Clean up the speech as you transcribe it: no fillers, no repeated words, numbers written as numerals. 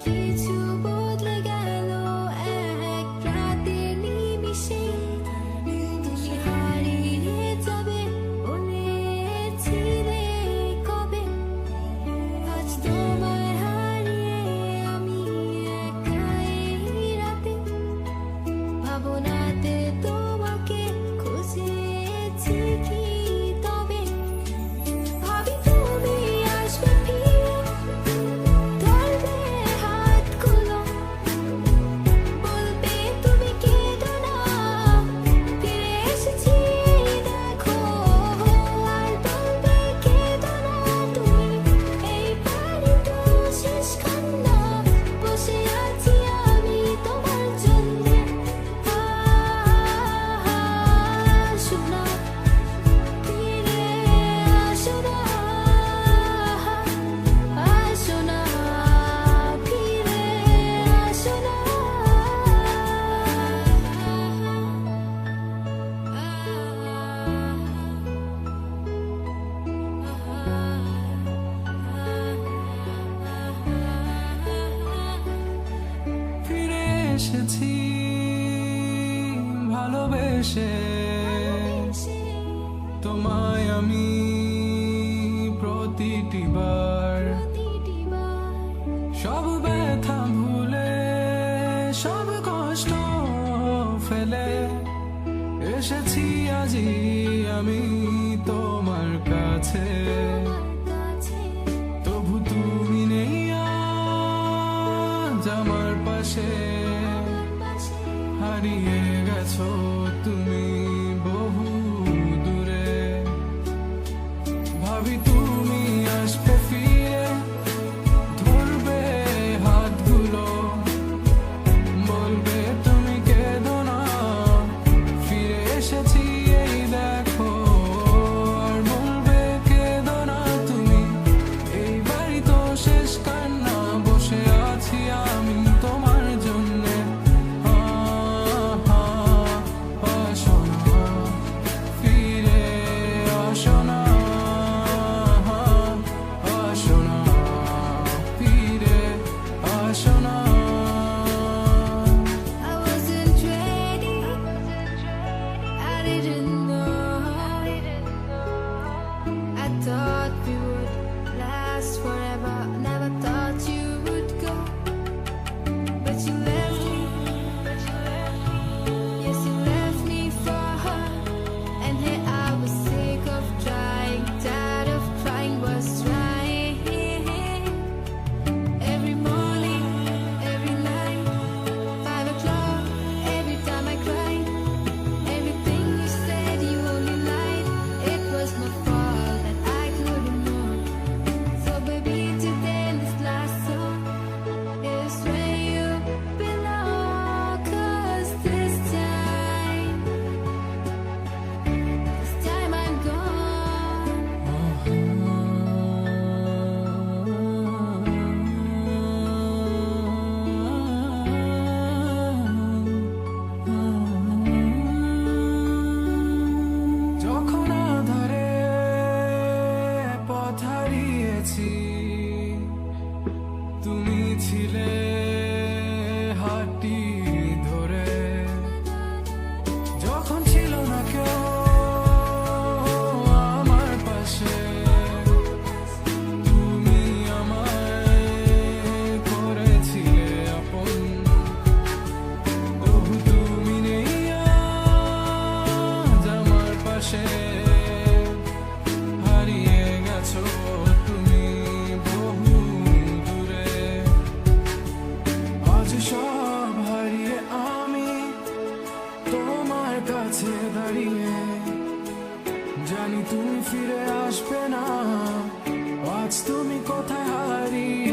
কিছু বদলে গেল এক রাতের নিমিষে। তুমি হারিয়ে যাবে বলেছিলে কবে, আজ তোমায় হারিয়ে আমি একা এই রাতে। ভাবনাতে তোমাকে খুঁজেছি কি তবে, ভাবি তুমি আসবে ফিরে, ধরবে হাতগুলো, বলবে তুমি কেঁদো না, ফিরে এসেছি দেখো। আর বলবে কেঁদো না তুমি, এইবারই তো শেষ কান্না, বসে আছি আমি তোমার জন্যে। আসো না, ফিরে আসো না, আসো না, ফিরে আসো না। ফিরে এসেছি ভালোবেসে, তোমায় আমি প্রতিটি বার সব ব্যথা ভুলে, সব কষ্ট ফেলে এসেছি আজি আমি তোমার কাছে। তবু তুমি নেই আজ আমার পাশে, হারিয়ে গেছো তুমি বহু দূরে। ভাবি তুমি আসবে ফিরে, ধরবে হাতগুলো, বলবে তুমি কেঁদো না, ফিরে এসেছি এই দেখো। আর বলবে কেঁদো না তুমি, এইবারই তো শেষ কান্না, বসে আছি আমি তোমার জন্যে। আসো না, ফিরে আসো না, আসো না, ফিরে আসো না। I wasn't ready, I didn't know. I thought we would last forever, never thought you would go. But you left me, yes you left me for her. And here I was sick of trying, tired of crying, was trying. Every morning, every night, 5 o'clock, every time I cried. Everything you said, you only lied. It was my fault that I couldn't know. So baby, today this last song is where you belong. 'Cause this time I'm gone. যখন আধারে পথ হারিয়েছি, তুমি ছিলে হাতটি ধরে। যখন ছিল না কেউ আমার পাশে, তুমি আমায় করেছিলে আপন। তবু তুমি নেই আজ আমার পাশে, হারিয়ে গেছো তুমি বহু দূরে। আজ সব হারিয়ে আমি তোমার কাছে দাঁড়িয়ে, জানি তুমি ফিরে আসবে না, আজ তুমি কোথায় হারিয়ে